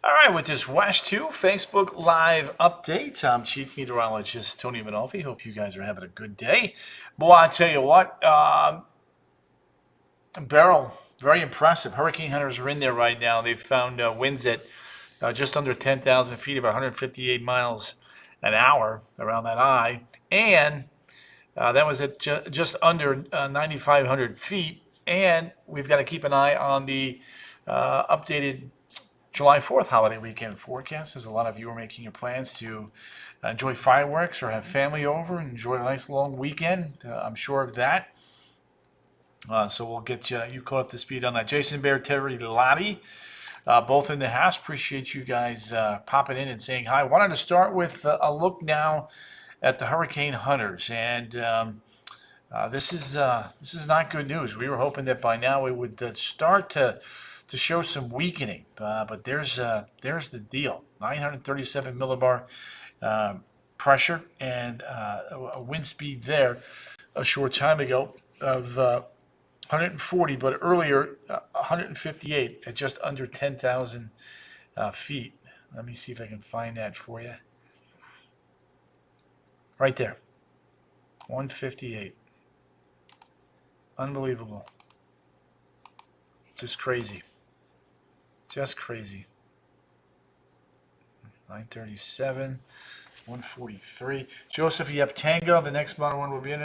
All right, with this WASH 2 Facebook Live update, I'm Chief Meteorologist Tony Manolfi. Hope you guys are having a good day. Boy, I tell you what, Beryl, very impressive. Hurricane hunters are in there right now. They've found winds at just under 10,000 feet of 158 miles an hour around that eye. And that was at just under 9,500 feet. And we've got to keep an eye on the updated July 4th holiday weekend forecast, as a lot of you are making your plans to enjoy fireworks or have family over and enjoy a nice long weekend. I'm sure of that. So we'll get you caught up to speed on that. Jason Bear, Terry Lottie, both in the house. Appreciate you guys popping in and saying hi. Wanted to start with a look now at the hurricane hunters, and this is not good news. We were hoping that by now we would start to show some weakening, but there's the deal: 937 millibar pressure and a wind speed there a short time ago of 140, but earlier 158 at just under 10,000 feet. Let me see if I can find that for you. Right there, 158. Unbelievable. Just crazy. Just crazy. 937, 143. Joseph, Yep, Tango. The next model one will be in.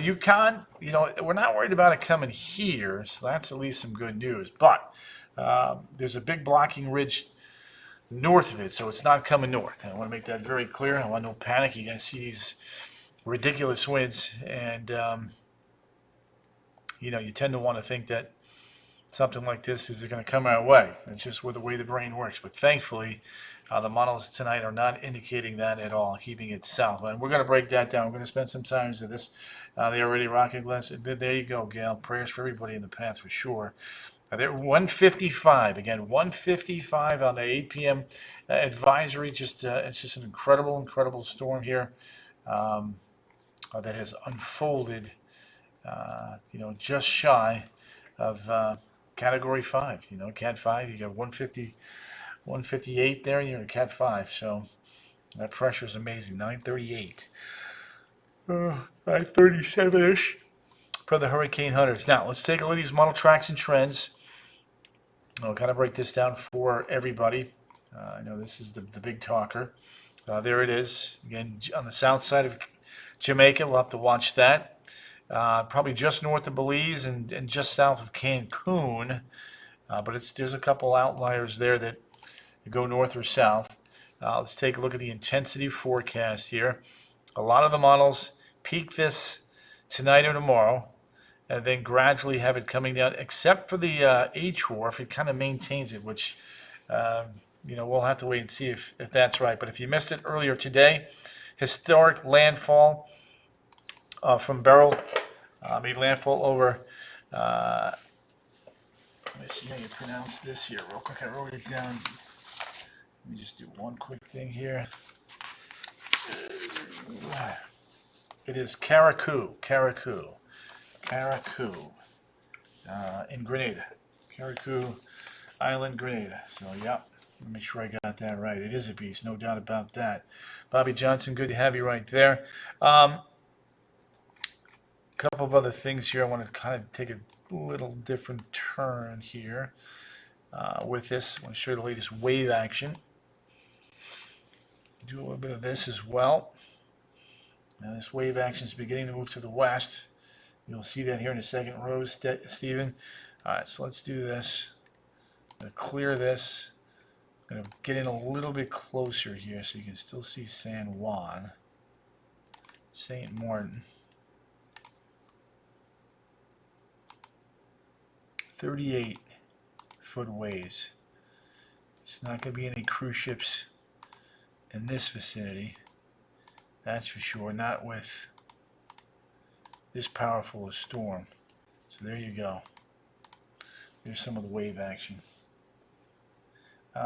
Yukon, we're not worried about it coming here, so that's at least some good news. But there's a big blocking ridge north of it, so it's not coming north. And I want to make that very clear. I want no panic. You guys see these ridiculous winds, and you tend to want to think that something like this is going to come our way. It's just with the way the brain works. But thankfully, the models tonight are not indicating that at all, keeping it south. And we're going to break that down. We're going to spend some time to this. They already rocking glass. There you go, Gail. Prayers for everybody in the path for sure. They're 155 again. 155 on the 8 p.m. Advisory. It's just an incredible storm here that has unfolded. Just shy of Category 5. Cat 5. You got 150, 158 there. You're in Cat 5. So that pressure is amazing. 938. 937-ish for the Hurricane Hunters. Now, let's take a look at these model tracks and trends. I'll kind of break this down for everybody. I know this is the big talker. There it is. Again, on the south side of Jamaica. We'll have to watch that. Probably just north of Belize and just south of Cancun. But there's a couple outliers there that go north or south. Let's take a look at the intensity forecast here. A lot of the models peak this tonight or tomorrow, and then gradually have it coming down, except for the H-Wharf. It kind of maintains it, which, we'll have to wait and see if that's right. But if you missed it earlier today, historic landfall from Beryl made landfall over, let me see how you pronounce this here real quick. I wrote it down. Let me just do one quick thing here. It is Carriacou in Grenada. Carriacou Island, Grenada. So, yeah, make sure I got that right. It is a beast, no doubt about that. Bobby Johnson, good to have you right there. Couple of other things here. I want to kind of take a little different turn here with this. I want to show you the latest wave action. Do a little bit of this as well. Now this wave action is beginning to move to the west. You'll see that here in the second row, Stephen. All right, so let's do this. I'm going to clear this. I'm going to get in a little bit closer here so you can still see San Juan, St. Martin. 38-foot waves. There's not going to be any cruise ships in this vicinity. That's for sure. Not with this powerful a storm. So there you go. There's some of the wave action.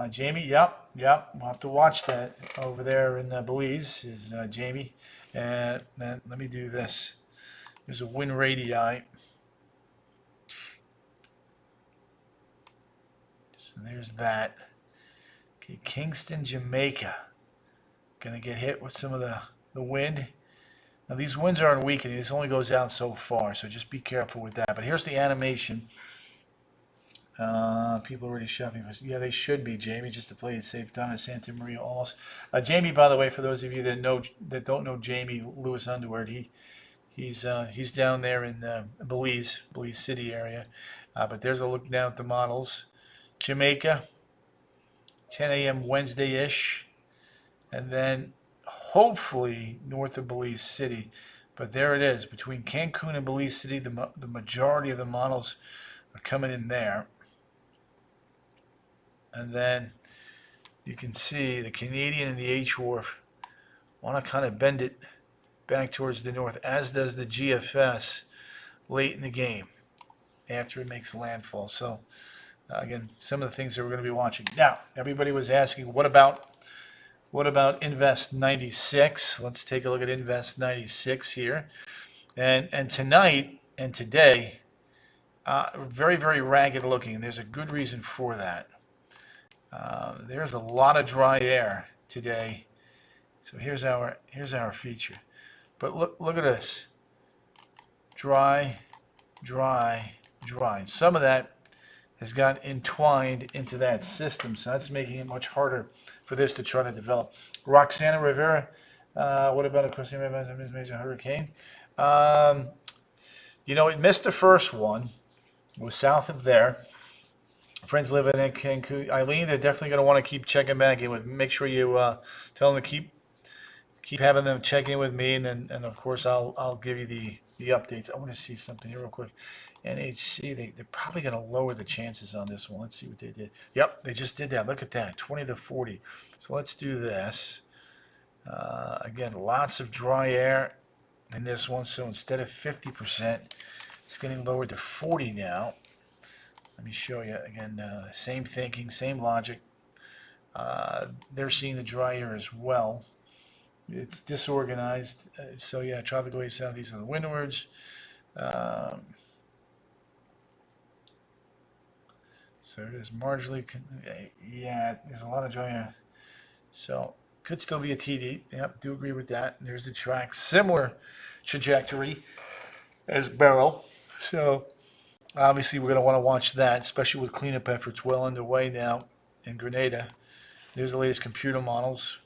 Jamie, yep. We'll have to watch that over there in Belize. Is Jamie. And then let me do this. There's a wind radii. So there's that. Okay, Kingston, Jamaica. Going to get hit with some of the wind. Now, these winds aren't weakening. This only goes out so far, so just be careful with that. But here's the animation. People already shopping for. Yeah, they should be, Jamie, just to play it safe. Down in Santa Maria, almost. Jamie, by the way, for those of you that don't know Jamie Lewis Underwood, he's down there in Belize City area. But there's a look down at the models. Jamaica, 10 a.m. Wednesday-ish, and then hopefully north of Belize City. But there it is, between Cancun and Belize City, the majority of the models are coming in there. And then you can see the Canadian and the H-Wharf want to kind of bend it back towards the north, as does the GFS late in the game after it makes landfall. So again, some of the things that we're going to be watching. Now, everybody was asking, what about Invest 96? Let's take a look at Invest 96 here. And tonight and today, very, very ragged looking. There's a good reason for that. There's a lot of dry air today. So here's our feature. But look at this. Dry, dry, dry. Some of that has got entwined into that system, so that's making it much harder for this to try to develop. Roxana Rivera, what about, of course, the major hurricane? It missed the first one. It was south of there. Friends living in Cancun. Eileen, they're definitely going to want to keep checking back in with. Make sure you tell them to keep having them check in with me, and of course I'll give you the updates. I want to see something here real quick. NHC, they're probably going to lower the chances on this one. Let's see what they did. Yep, they just did that. Look at that, 20 to 40. So let's do this. Again, lots of dry air in this one. So instead of 50%, it's getting lowered to 40 now. Let me show you again. Same thinking, same logic. They're seeing the dry air as well. It's disorganized. So yeah, tropical wave south. These are the windwards. So it is marginally. Yeah, there's a lot of dry air. So could still be a TD. Yep, do agree with that. There's the track. Similar trajectory as Beryl. So obviously we're going to want to watch that, especially with cleanup efforts well underway now in Grenada. There's the latest computer models.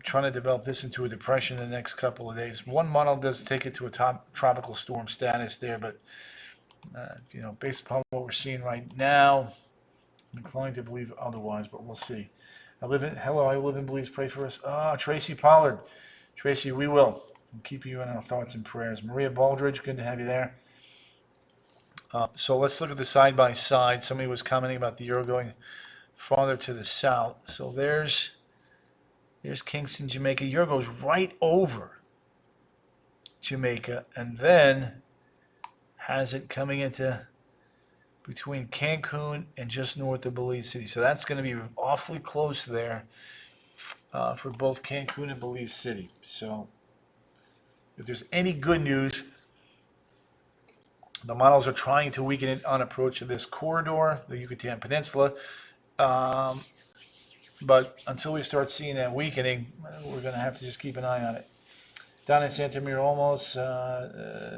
Trying to develop this into a depression in the next couple of days. One model does take it to a top tropical storm status there, but based upon what we're seeing right now, I'm inclined to believe otherwise, but we'll see. I live in Belize. Pray for us. Tracy Pollard. Tracy, we will. We'll keep you in our thoughts and prayers. Maria Baldridge, good to have you there. So let's look at the side by side. Somebody was commenting about the euro going farther to the south. So there's Kingston, Jamaica. Euro goes right over Jamaica, and then has it coming into between Cancun and just north of Belize City. So that's going to be awfully close there for both Cancun and Belize City. So if there's any good news, the models are trying to weaken it on approach to this corridor, the Yucatan Peninsula. But until we start seeing that weakening, we're going to have to just keep an eye on it. Down in Santa Maria, almost.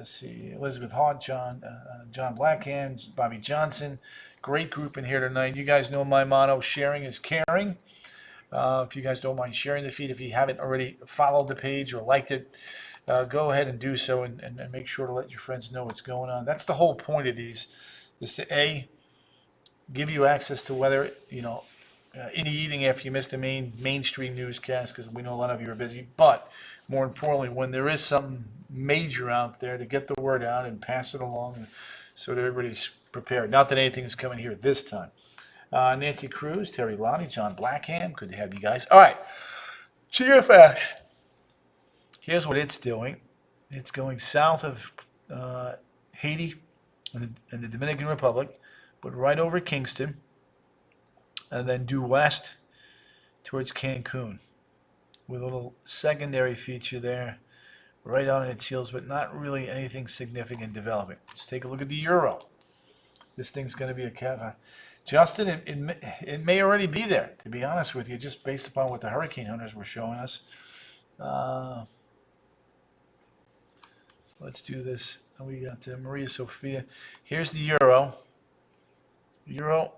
See Elizabeth Hart, John Blackhand, Bobby Johnson. Great group in here tonight. You guys know my motto: sharing is caring. If you guys don't mind sharing the feed, if you haven't already followed the page or liked it, go ahead and do so, and make sure to let your friends know what's going on. That's the whole point of these, is to give you access to whether in the evening after you missed a mainstream newscast, because we know a lot of you are busy, but more importantly, when there is something major out there, to get the word out and pass it along so that everybody's prepared. Not that anything's coming here this time. Nancy Cruz, Terry Lottie, John Blackham, good to have you guys. All right, GFS. Here's what it's doing. It's going south of Haiti and the Dominican Republic, but right over Kingston, and then due west towards Cancun, with a little secondary feature there right on its heels, but not really anything significant developing. Let's take a look at the euro. This thing's going to be a cat. Justin, it may already be there, to be honest with you, just based upon what the hurricane hunters were showing us. Let's do this. We got Maria Sophia. Here's the Euro. Euro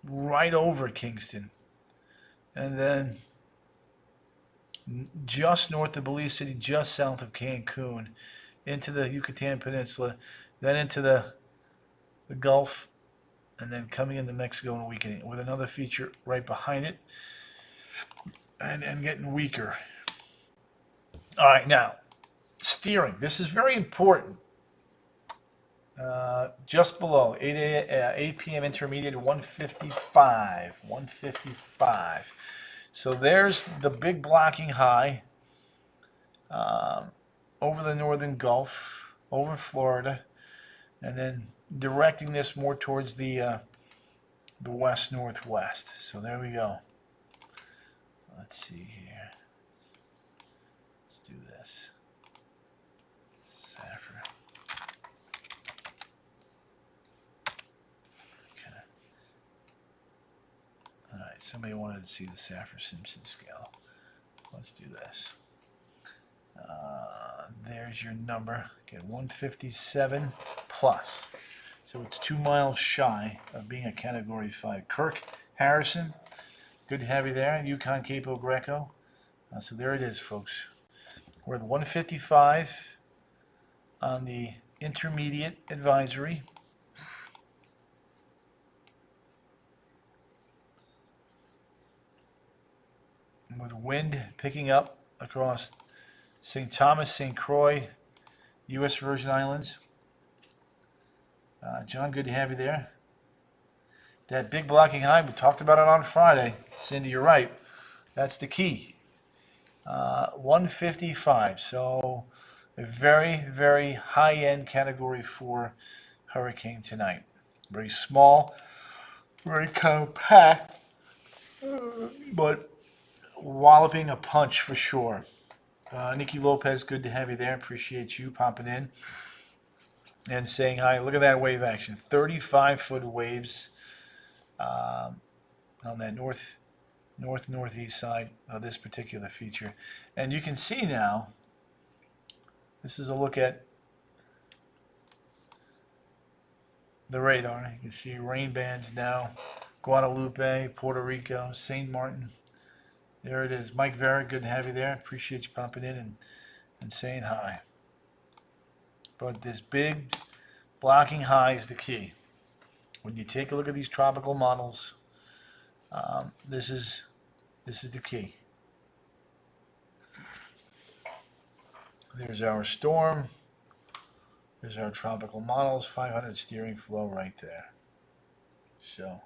right over Kingston. And then just north of Belize City, just south of Cancun, into the Yucatan Peninsula, then into the Gulf, and then coming into Mexico and weakening, with another feature right behind it, and getting weaker. All right, now, steering. This is very important. Just below, 8 p.m. intermediate, 155. 155. So there's the big blocking high over the northern Gulf, over Florida, and then directing this more towards the west-northwest. So there we go. Let's see here. Let's do this. Saffron. Okay. All right. Somebody wanted to see the Saffir-Simpson scale. Let's do this. There's your number. Get 157 plus. So it's 2 miles shy of being a Category 5. Kirk Harrison, good to have you there. Yukon Capo Greco. So there it is, folks. We're at 155 on the intermediate advisory. With wind picking up across St. Thomas, St. Croix, U.S. Virgin Islands. John, good to have you there. That big blocking high, we talked about it on Friday. Cindy, you're right. That's the key. 155. So a very, very high-end Category 4 hurricane tonight. Very small, very compact, but walloping a punch for sure. Nikki Lopez, good to have you there. Appreciate you popping in and saying hi. Look at that wave action. 35-foot waves on that northeast side of this particular feature. And you can see now, this is a look at the radar. You can see rain bands now. Guadalupe, Puerto Rico, St. Martin. There it is. Mike Vera, good to have you there. Appreciate you popping in and saying hi. But this big blocking high is the key. When you take a look at these tropical models, this is the key. There's our storm. There's our tropical models, 500 steering flow right there. So,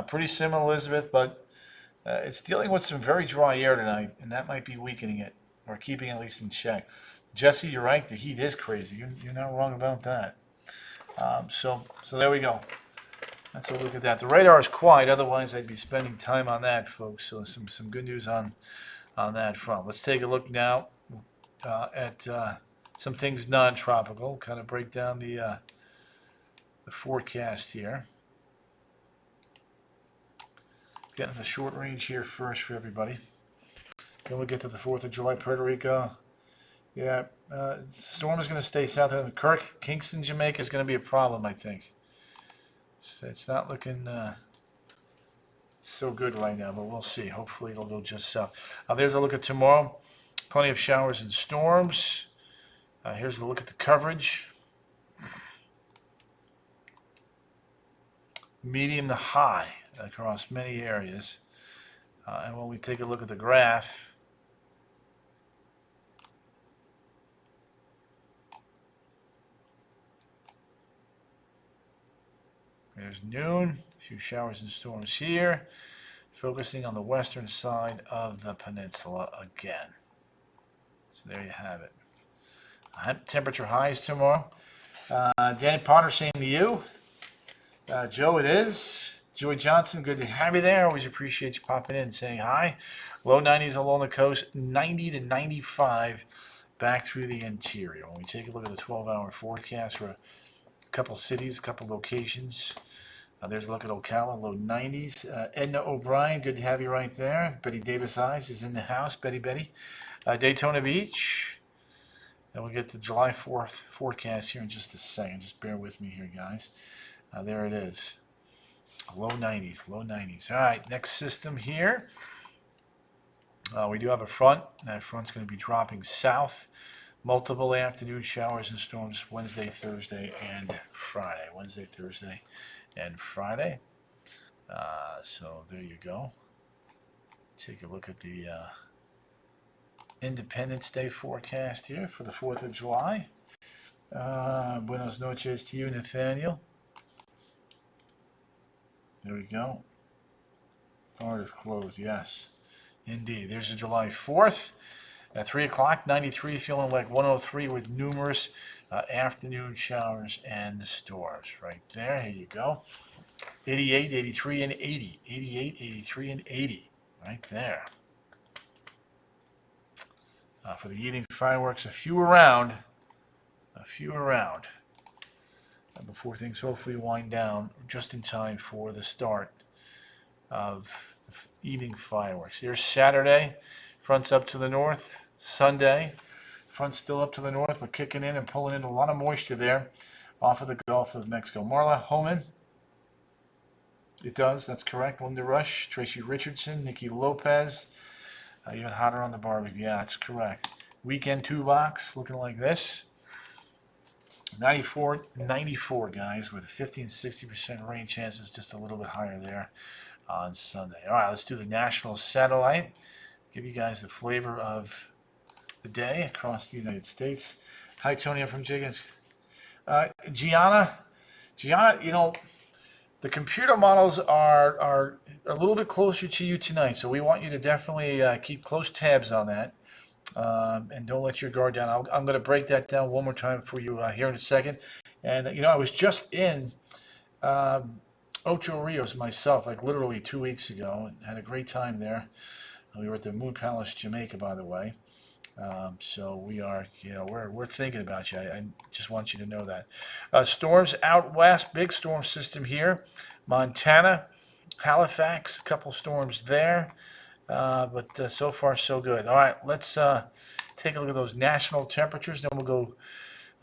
pretty similar, Elizabeth, but it's dealing with some very dry air tonight, and that might be weakening it, or keeping it at least in check. Jesse, you're right. The heat is crazy. You're not wrong about that. So there we go. Let's look at that. The radar is quiet. Otherwise, I'd be spending time on that, folks. So some good news on that front. Let's take a look now at some things non-tropical. Kind of break down the forecast here. Getting the short range here first for everybody. Then we'll get to the 4th of July, Puerto Rico. Yeah, storm is going to stay south of Kirk. Kingston, Jamaica is going to be a problem, I think. It's not looking so good right now, but we'll see. Hopefully it'll go just south. There's a look at tomorrow. Plenty of showers and storms. Here's the look at the coverage. Medium to high across many areas. And when we take a look at the graph, there's noon, a few showers and storms here, focusing on the western side of the peninsula again. So there you have it. Temperature highs tomorrow. Danny Potter saying to you, Joe, it is. Joey Johnson, good to have you there. Always appreciate you popping in and saying hi. Low 90s along the coast, 90 to 95 back through the interior. When we take a look at the 12-hour forecast, we're couple cities, a couple locations. There's a look at Ocala, low 90s. Edna O'Brien, good to have you right there. Betty Davis Eyes is in the house. Betty. Daytona Beach. And we'll get the July 4th forecast here in just a second. Just bear with me here, guys. There it is. Low 90s, low 90s. All right, next system here. We do have a front. That front's going to be dropping south. Multiple afternoon showers and storms Wednesday, Thursday, and Friday. Wednesday, Thursday, and Friday. So there you go. Take a look at the Independence Day forecast here for the 4th of July. Buenos noches to you, Nathaniel. There we go. Florida's closed, yes. Indeed. There's a July 4th. At 3 o'clock, 93, feeling like 103 with numerous afternoon showers and storms. Right there, here you go. 88, 83, and 80. 88, 83, and 80. Right there. For the evening fireworks, a few around. Before things hopefully wind down just in time for the start of evening fireworks. Here's Saturday. Front's up to the north. Sunday, front's still up to the north, but kicking in and pulling in a lot of moisture there off of the Gulf of Mexico. Marla Homan, it does, that's correct. Linda Rush, Tracy Richardson, Nikki Lopez, even hotter on the barbecue. Yeah, that's correct. Weekend 2 box looking like this. 94, guys, with 50 and 60% rain chances, just a little bit higher there on Sunday. All right, let's do the national satellite. Give you guys the flavor of the day across the United States. Hi, Tony. I'm from Jiggins. Gianna, you know, the computer models are a little bit closer to you tonight, so we want you to definitely keep close tabs on that. And don't let your guard down. I'm going to break that down one more time for you here in a second. And, you know, I was just in Ocho Rios myself, like literally 2 weeks ago, and had a great time there. We were at the Moon Palace, Jamaica, by the way. So we are, you know, we're thinking about you. I just want you to know that. Storms out west, big storm system here. Montana, Halifax, a couple storms there. But so far, so good. All right, let's take a look at those national temperatures. Then we'll go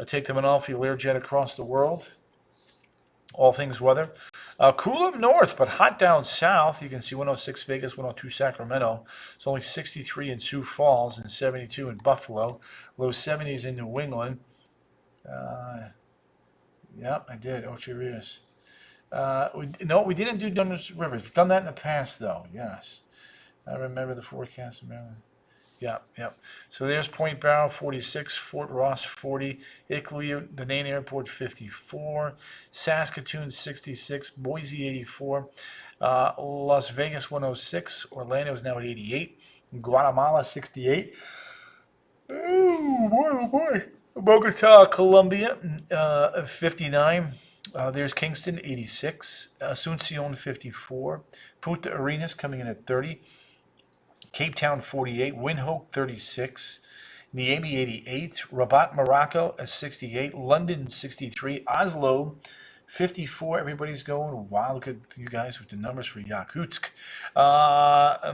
take the Manalfi Learjet across the world. All things weather. Cool up north, but hot down south. You can see 106 Vegas, 102 Sacramento. It's only 63 in Sioux Falls and 72 in Buffalo. Low 70s in New England. Yep, I did. Ocho Rios. We didn't do Dundas River. We've done that in the past, though. Yes. I remember the forecast. Yep. So there's Point Barrow, 46, Fort Ross, 40, Iqaluit, the Nain Airport, 54, Saskatoon, 66, Boise, 84, Las Vegas, 106, Orlando is now at 88, Guatemala, 68. Oh, boy. Bogota, Colombia, 59. There's Kingston, 86, Asuncion, 54, Punta Arenas coming in at 30. Cape Town 48, Windhoek 36, Niamey 88, Rabat, Morocco 68, London 63, Oslo 54. Everybody's going, wow, look at you guys with the numbers for Yakutsk.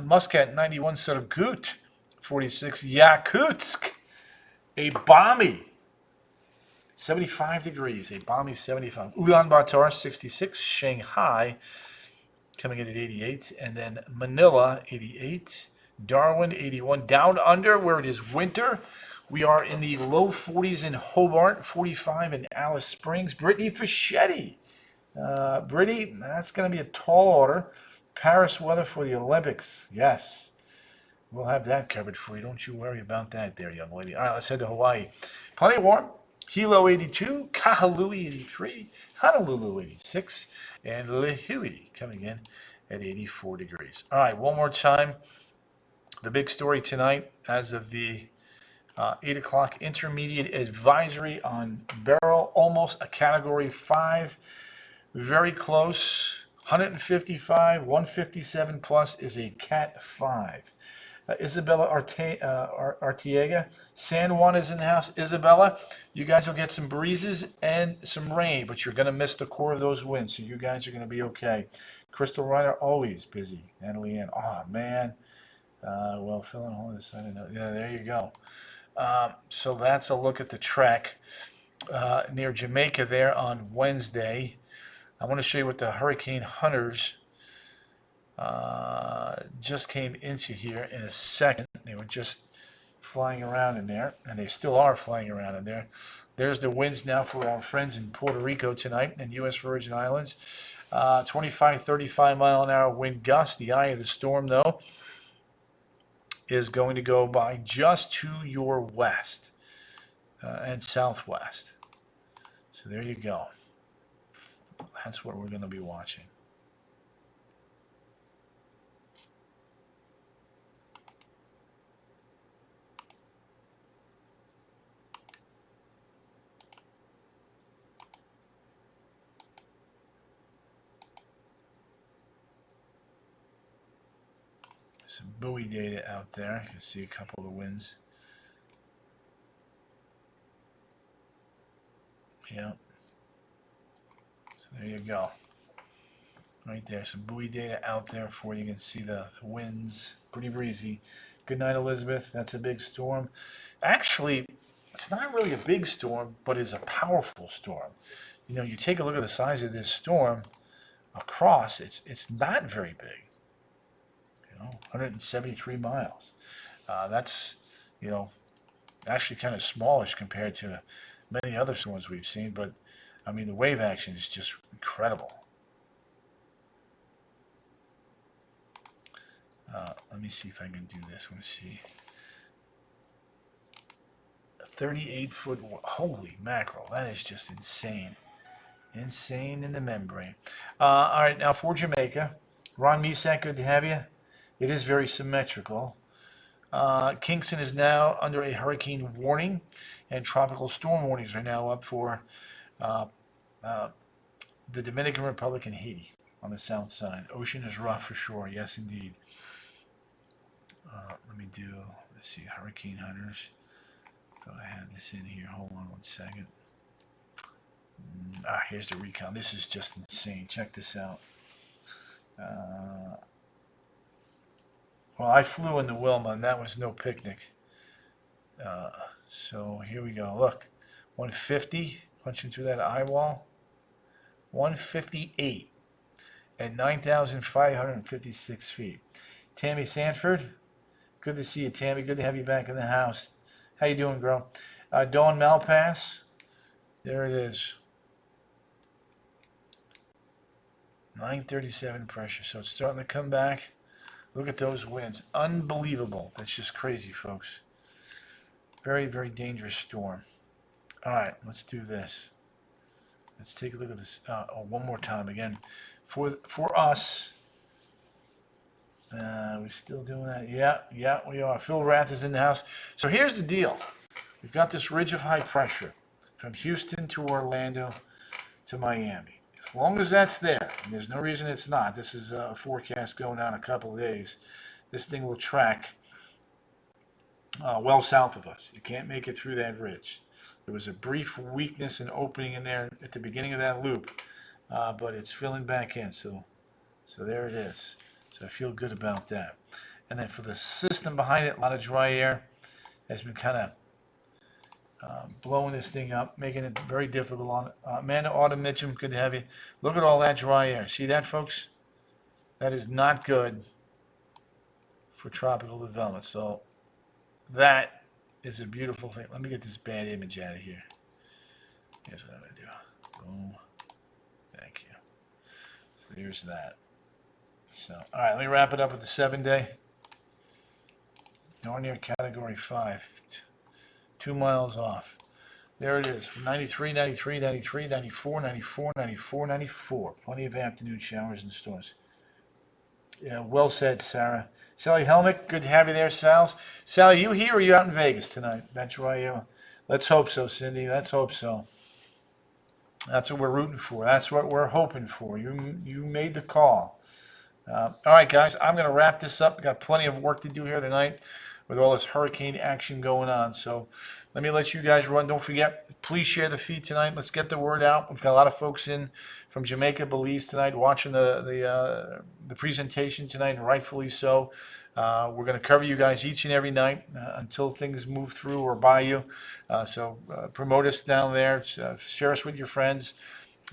Muscat 91, Surgut 46, Yakutsk, a balmy 75 degrees, a balmy 75. Ulaanbaatar 66, Shanghai coming in at 88, and then Manila 88. Darwin, 81. Down under, where it is winter, we are in the low 40s in Hobart, 45 in Alice Springs. Brittany Fischetti. Brittany, that's going to be a tall order. Paris weather for the Olympics. Yes. We'll have that covered for you. Don't you worry about that there, young lady. All right, let's head to Hawaii. Plenty warm. Hilo, 82. Kahului, 83. Honolulu, 86. And Lihue coming in at 84 degrees. All right, one more time. The big story tonight, as of the 8 o'clock intermediate advisory on Beryl, almost a Category 5. Very close. 155, 157 plus is a Cat 5. Isabella Arteaga. San Juan is in the house. Isabella, you guys will get some breezes and some rain, but you're going to miss the core of those winds, so you guys are going to be okay. Crystal Ryder, always busy. Natalie Ann, oh, man. Well, Phil and Holly decided, yeah, there you go. So that's a look at the track near Jamaica there on Wednesday. I want to show you what the Hurricane Hunters just came into here in a second. They were just flying around in there, and they still are flying around in there. There's the winds now for our friends in Puerto Rico tonight and U.S. Virgin Islands. 25, 35 mile an hour wind gust. The eye of the storm, though, is going to go by just to your west and southwest. So there you go. That's what we're going to be watching. Some buoy data out there. You can see a couple of winds. Yeah. So there you go. Right there, some buoy data out there for you. You can see the winds. Pretty breezy. Good night, Elizabeth. That's a big storm. Actually, it's not really a big storm, but it's a powerful storm. You know, you take a look at the size of this storm across, it's not very big. 173 miles. That's, actually kind of smallish compared to many other storms we've seen, but I mean, the wave action is just incredible. Let me see if I can do this. Let me see. A 38-foot, holy mackerel, that is just insane. Insane in the membrane. All right, now for Jamaica. Ron Misak, good to have you. It is very symmetrical. Kingston is now under a hurricane warning, and tropical storm warnings are now up for the Dominican Republic and Haiti on the south side. Ocean is rough for sure, yes indeed. Let's see, Hurricane Hunters. Thought I had this in here. Hold on one second. Here's the recon. This is just insane. Check this out. Well, I flew into Wilma, and that was no picnic. So here we go. Look, 150, punching through that eye wall. 158 at 9,556 feet. Tammy Sanford, good to see you, Tammy. Good to have you back in the house. How you doing, girl? Dawn Malpass, there it is. 937 pressure, so it's starting to come back. Look at those winds. Unbelievable. That's just crazy, folks. Very, very dangerous storm. All right, let's do this. Let's take a look at this one more time again. For us, we're still doing that. Yeah, we are. Phil Rath is in the house. So here's the deal. We've got this ridge of high pressure from Houston to Orlando to Miami. As long as that's there, and there's no reason it's not, this is a forecast going on a couple of days, this thing will track well south of us. You can't make it through that ridge. There was a brief weakness and opening in there at the beginning of that loop, but it's filling back in, so there it is. So I feel good about that. And then for the system behind it, a lot of dry air has been kind of blowing this thing up, making it very difficult on Amanda Autumn Mitchum, good to have you. Look at all that dry air. See that, folks? That is not good for tropical development. So that is a beautiful thing. Let me get this bad image out of here. Here's what I'm going to do. Boom. Thank you. So there's that. So, all right, let me wrap it up with the 7-day. Nowhere near category 5. 2 miles off. There it is. 93, 93, 93, 94, 94, 94, 94. Plenty of afternoon showers and storms. Yeah, well said, Sarah. Sally Helmick, good to have you there, Sal. Sally, you here or you out in Vegas tonight? That dry air. Let's hope so, Cindy. Let's hope so. That's what we're rooting for. That's what we're hoping for. You made the call. All right, guys, I'm going to wrap this up. We got plenty of work to do here tonight with all this hurricane action going on. So let me let you guys run. Don't forget, please share the feed tonight. Let's get the word out. We've got a lot of folks in from Jamaica, Belize tonight watching the presentation tonight, and rightfully so. We're going to cover you guys each and every night until things move through or by you. So promote us down there. Share us with your friends,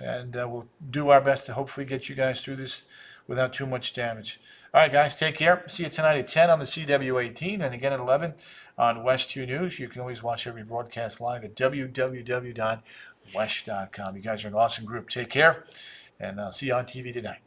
and we'll do our best to hopefully get you guys through this without too much damage. All right, guys, take care. See you tonight at 10 on the CW18 and again at 11 on West 2 News. You can always watch every broadcast live at www.wesh.com. You guys are an awesome group. Take care, and I'll see you on TV tonight.